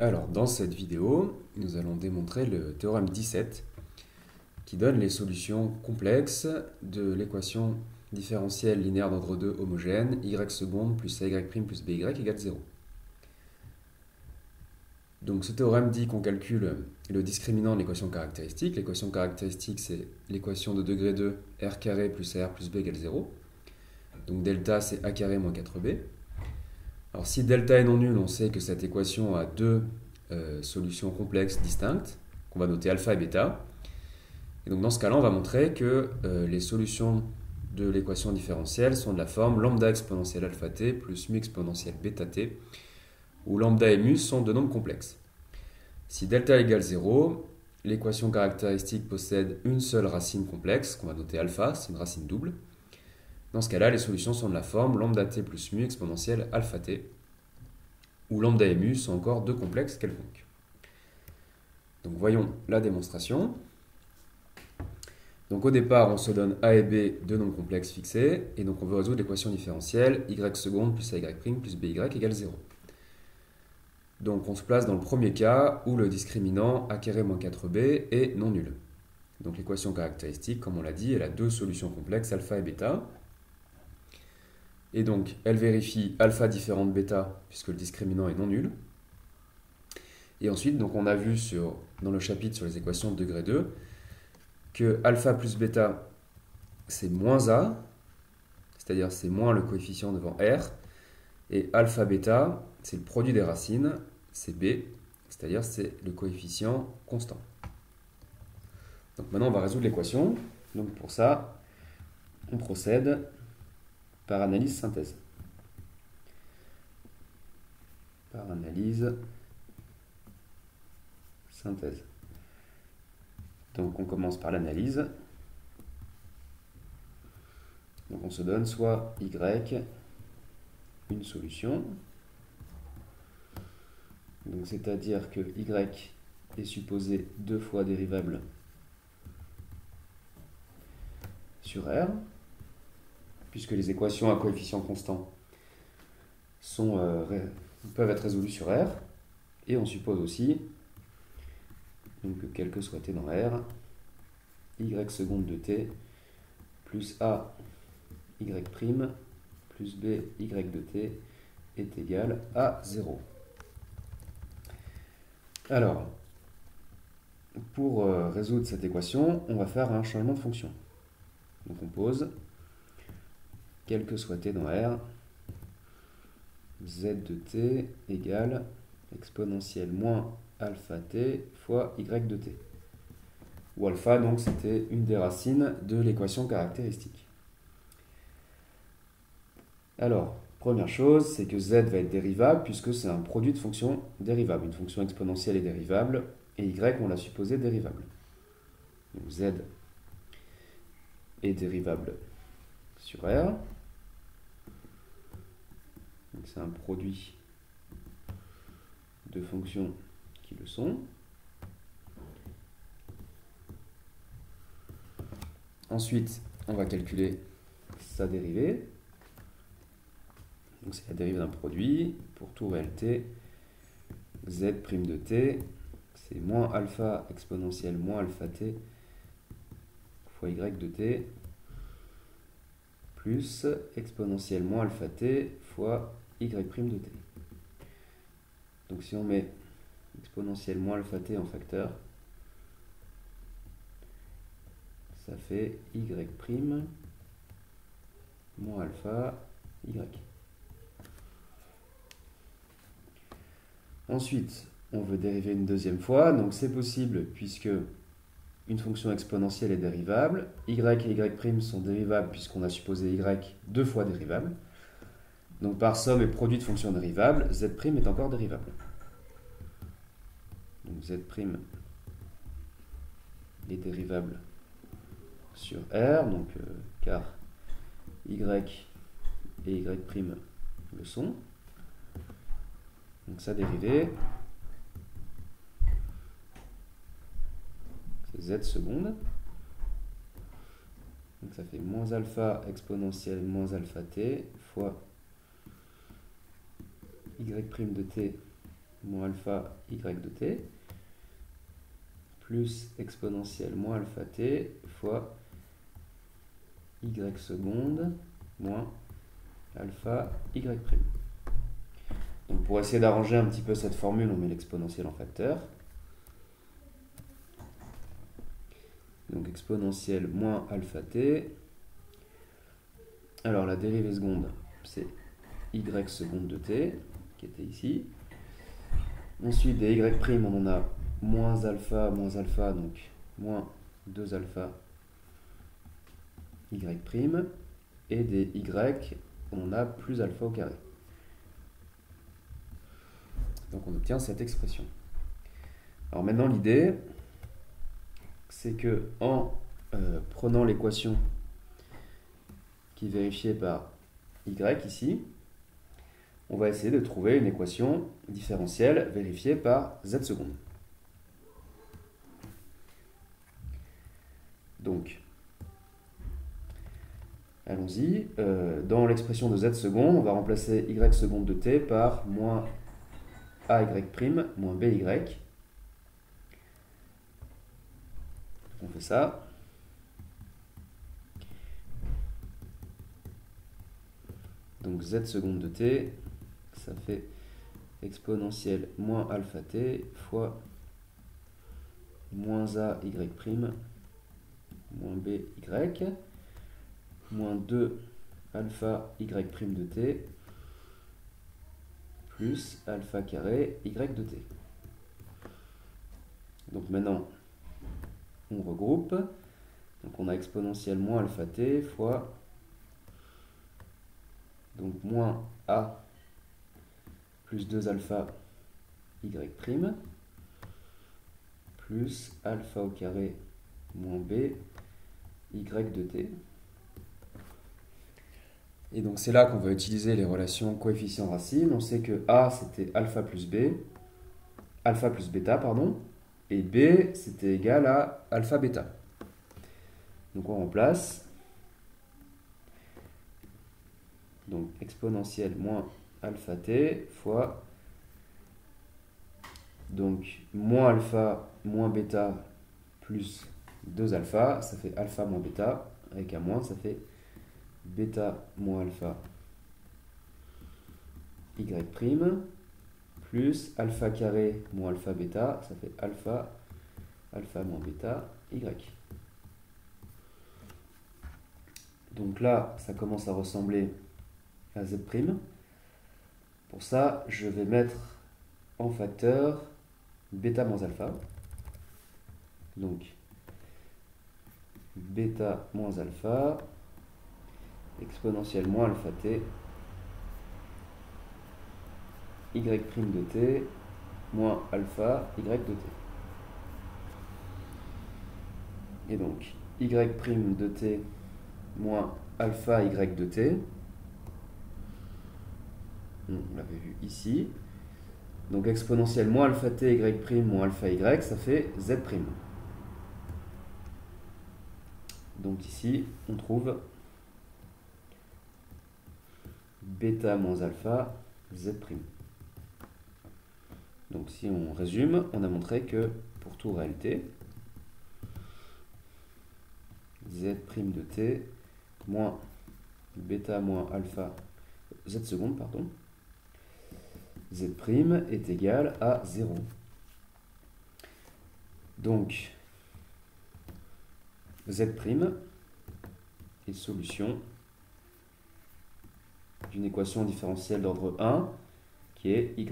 Alors, dans cette vidéo, nous allons démontrer le théorème 17 qui donne les solutions complexes de l'équation différentielle linéaire d'ordre 2 homogène y seconde plus ay' plus by égale 0. Donc ce théorème dit qu'on calcule le discriminant de l'équation caractéristique. L'équation caractéristique, c'est l'équation de degré 2 r carré plus ar plus b égale 0. Donc delta, c'est a carré moins 4b. Alors si delta est non nul, on sait que cette équation a deux solutions complexes distinctes, qu'on va noter alpha et bêta. Et donc dans ce cas-là, on va montrer que les solutions de l'équation différentielle sont de la forme lambda exponentielle alpha t plus mu exponentielle bêta t, où lambda et mu sont deux nombres complexes. Si delta égale 0, l'équation caractéristique possède une seule racine complexe, qu'on va noter alpha, c'est une racine double. Dans ce cas-là, les solutions sont de la forme lambda t plus mu exponentielle alpha t, où lambda et mu sont encore deux complexes quelconques. Donc voyons la démonstration. Donc au départ, on se donne a et b, deux nombres complexes fixés, et donc on veut résoudre l'équation différentielle y seconde plus ay' plus by égale 0. Donc on se place dans le premier cas où le discriminant a carré moins 4b est non nul. Donc l'équation caractéristique, comme on l'a dit, elle a deux solutions complexes, alpha et bêta. Et donc elle vérifie alpha différent de bêta, puisque le discriminant est non nul. Et ensuite, donc on a vu dans le chapitre sur les équations de degré 2 que alpha plus bêta, c'est moins a, c'est-à-dire c'est moins le coefficient devant r, et alpha bêta, c'est le produit des racines, c'est b, c'est-à-dire c'est le coefficient constant. Donc maintenant on va résoudre l'équation. Donc pour ça, on procède par analyse synthèse. Par analyse synthèse. Donc on commence par l'analyse. Donc on se donne soit y, une solution. Donc c'est-à-dire que y est supposé deux fois dérivable sur r, puisque les équations à coefficient constant peuvent être résolues sur r, et on suppose aussi donc, que quel que soit t dans r, y seconde de t plus a y' plus b y de t est égal à 0. Alors, pour résoudre cette équation, on va faire un changement de fonction. Donc on pose quel que soit t dans r, z de t égale exponentielle moins alpha t fois y de t. Où alpha, donc, c'était une des racines de l'équation caractéristique. Alors, première chose, c'est que z va être dérivable puisque c'est un produit de fonctions dérivables. Une fonction exponentielle est dérivable et y, on l'a supposé dérivable. Donc z est dérivable sur r. Donc c'est un produit de fonctions qui le sont. Ensuite, on va calculer sa dérivée. Donc c'est la dérivée d'un produit. Pour tout réel t, z' de t, c'est moins alpha exponentielle moins alpha t fois y de t, plus exponentielle moins alpha t fois y' de t. Donc si on met exponentielle moins alpha t en facteur, ça fait y' moins alpha y. Ensuite, on veut dériver une deuxième fois, donc c'est possible puisque une fonction exponentielle est dérivable, y et y' sont dérivables puisqu'on a supposé y deux fois dérivable. Donc par somme et produit de fonctions dérivables, z' est encore dérivable. Donc z' est dérivable sur r, donc car y et y' le sont. Donc sa dérivée, c'est z seconde. Donc ça fait moins alpha exponentielle moins alpha t fois y' de t moins alpha y de t, plus exponentielle moins alpha t fois y seconde moins alpha y prime. Donc pour essayer d'arranger un petit peu cette formule, on met l'exponentielle en facteur. Donc exponentielle moins alpha t. Alors la dérivée seconde, c'est y seconde de t, qui était ici. Ensuite, des y', on en a moins alpha, donc moins 2 alpha y'. Et des y, on en a plus alpha au carré. Donc on obtient cette expression. Alors maintenant, l'idée, c'est que en prenant l'équation qui est vérifiée par y ici, on va essayer de trouver une équation différentielle vérifiée par z seconde. Donc, allons-y. Dans l'expression de z seconde, on va remplacer y seconde de t par moins ay' moins by. On fait ça. Donc z seconde de t, ça fait exponentielle moins alpha t fois moins ay' moins by moins 2 alpha y' de t plus alpha carré y de t. Donc maintenant, on regroupe. Donc on a exponentielle moins alpha t fois donc moins a plus 2 alpha y' plus alpha au carré moins b y de t. Et donc c'est là qu'on va utiliser les relations coefficient-racine. On sait que a c'était alpha plus bêta, pardon, et b c'était égal à alpha bêta. Donc on remplace. Donc exponentielle moins alpha t fois donc moins alpha moins bêta plus 2 alpha, ça fait alpha moins bêta, avec un moins, ça fait bêta moins alpha y', plus alpha carré moins alpha bêta, ça fait alpha moins bêta y. Donc là, ça commence à ressembler à z'. Pour ça, je vais mettre en facteur bêta moins alpha. Donc, bêta moins alpha, exponentielle moins alpha t, y' de t, moins alpha y de t. Et donc, y' de t moins alpha y de t, on l'avait vu ici. Donc exponentielle moins alpha t y' moins alpha y, ça fait z'. Donc ici, on trouve bêta moins alpha z'. Donc si on résume, on a montré que pour tout réel t, z' de t moins bêta moins alpha z seconde, pardon, z' est égal à 0. Donc, z' est solution d'une équation différentielle d'ordre 1 qui est y'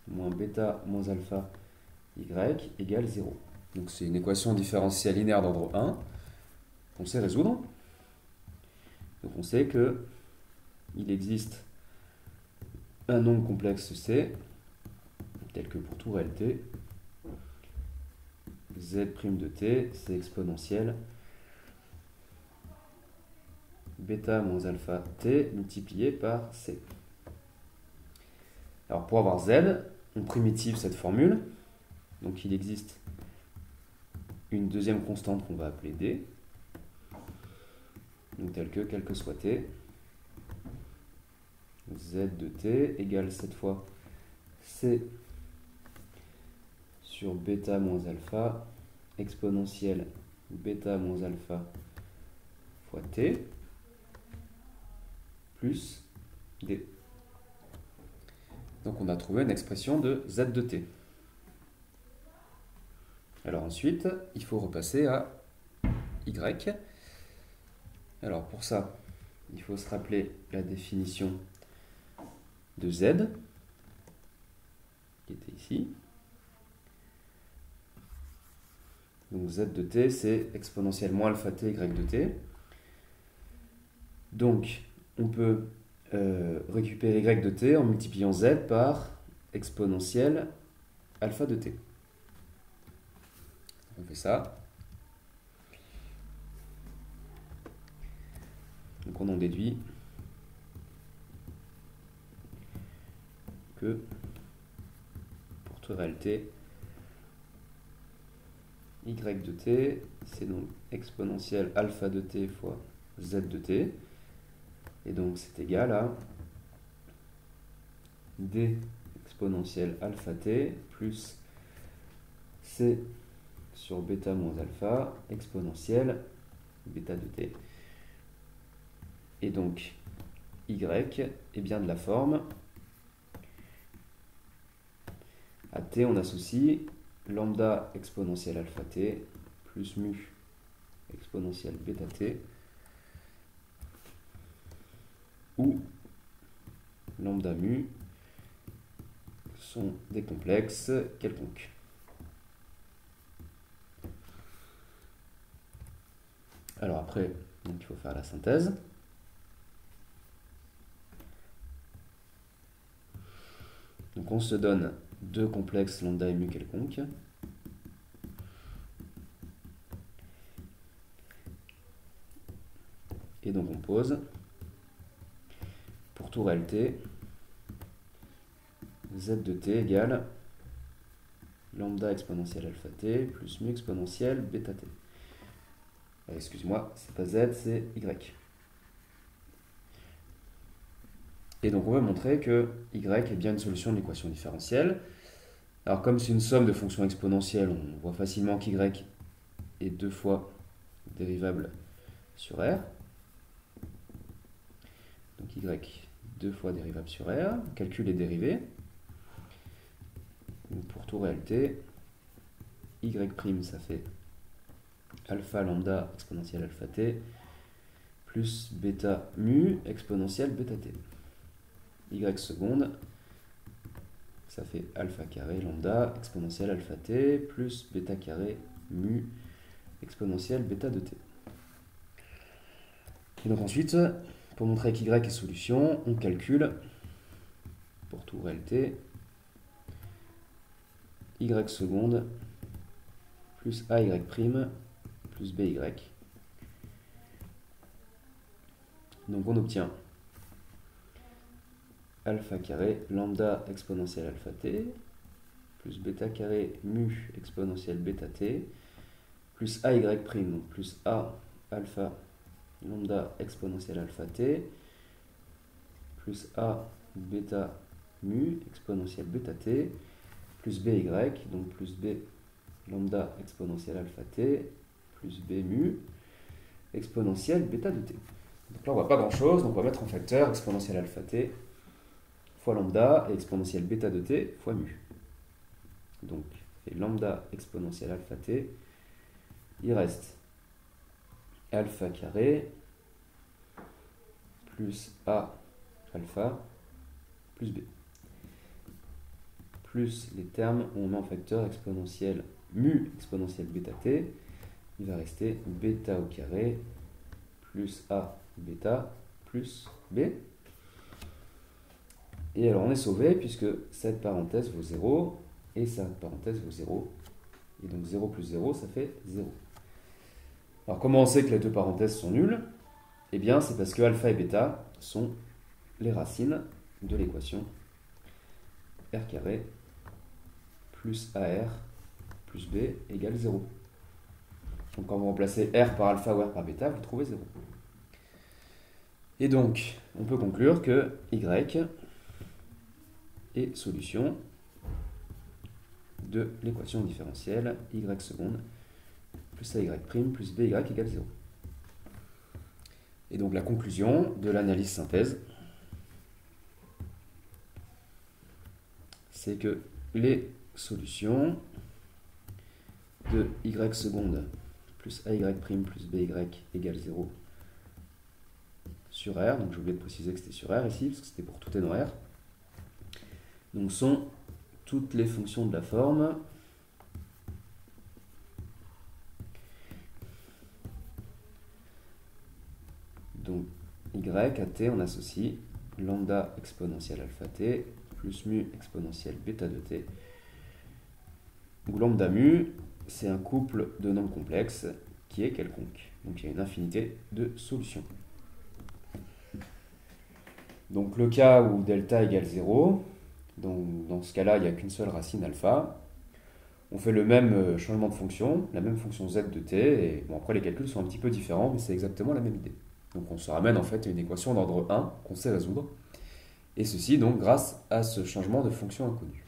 moins bêta moins alpha y égale 0. Donc c'est une équation différentielle linéaire d'ordre 1 qu'on sait résoudre. Donc on sait que il existe un nombre complexe C, tel que pour tout réel t, z' de t, c'est exponentielle bêta moins alpha t multiplié par c. Alors pour avoir z, on primitive cette formule. Donc il existe une deuxième constante qu'on va appeler d. Donc telle que, quel que soit t, z de t égale cette fois C sur bêta moins alpha exponentielle bêta moins alpha fois t plus d. Donc on a trouvé une expression de z de t. Alors ensuite, il faut repasser à y. Alors pour ça, il faut se rappeler la définition de z, qui était ici. Donc z de t, c'est exponentielle moins alpha t y de t. Donc on peut récupérer y de t en multipliant z par exponentielle alpha de t. On fait ça. Donc on en déduit que pour toute réalité, y de t, c'est donc exponentielle alpha de t fois z de t. Et donc c'est égal à d exponentielle alpha t plus c sur bêta moins alpha exponentielle bêta de t. Et donc y est bien de la forme. À t, on associe lambda exponentielle alpha t plus mu exponentielle bêta t, où lambda mu sont des complexes quelconques. Alors après, donc il faut faire la synthèse. Donc on se donne deux complexes lambda et mu quelconques. Et donc on pose pour tout réel t, z de t égale lambda exponentielle alpha t plus mu exponentielle bêta t. Excuse-moi, c'est pas z, c'est y. Et donc on va montrer que y est bien une solution de l'équation différentielle. Alors comme c'est une somme de fonctions exponentielles, on voit facilement qu'y est deux fois dérivable sur r. Donc y deux fois dérivable sur r. On calcule les dérivés. Donc pour tout réel t, y' ça fait alpha lambda exponentielle alpha t plus bêta mu exponentielle bêta t. Y seconde, ça fait alpha carré lambda exponentielle alpha t plus bêta carré mu exponentielle bêta de t. Et donc ensuite, pour montrer qu'y est solution, on calcule pour tout réel t y seconde plus ay' plus by. Donc on obtient alpha carré lambda exponentielle alpha t plus bêta carré mu exponentielle bêta t plus ay', donc plus a alpha lambda exponentielle alpha t plus a bêta mu exponentielle bêta t plus by, donc plus b lambda exponentielle alpha t plus b mu exponentielle bêta de t. Donc là on voit pas grand chose, donc on va mettre en facteur exponentielle alpha t fois lambda et exponentielle bêta de t fois mu. Donc et lambda exponentielle alpha t, il reste alpha carré plus a alpha plus b. Plus les termes où on met en facteur exponentielle mu exponentielle bêta t, il va rester bêta au carré plus a bêta plus b. Et alors on est sauvé puisque cette parenthèse vaut 0 et cette parenthèse vaut 0. Et donc 0 plus 0, ça fait 0. Alors comment on sait que les deux parenthèses sont nulles? Eh bien c'est parce que alpha et bêta sont les racines de l'équation r carré plus AR plus B égale 0. Donc quand vous remplacez R par alpha ou R par bêta, vous trouvez 0. Et donc, on peut conclure que Y est solution de l'équation différentielle y seconde plus ay' plus by égale 0. Et donc la conclusion de l'analyse synthèse, c'est que les solutions de y seconde plus ay' plus by égale 0 sur R, donc j'ai oublié de préciser que c'était sur R ici, parce que c'était pour tout n en R, donc sont toutes les fonctions de la forme donc y à t, on associe lambda exponentielle alpha t plus mu exponentielle bêta de t, où lambda mu, c'est un couple de nombres complexes qui est quelconque. Donc il y a une infinité de solutions. Donc le cas où delta égale 0, donc dans ce cas-là, il n'y a qu'une seule racine alpha. On fait le même changement de fonction, la même fonction z de t, et bon, après les calculs sont un petit peu différents, mais c'est exactement la même idée. Donc on se ramène en fait à une équation d'ordre 1 qu'on sait résoudre, et ceci donc grâce à ce changement de fonction inconnue.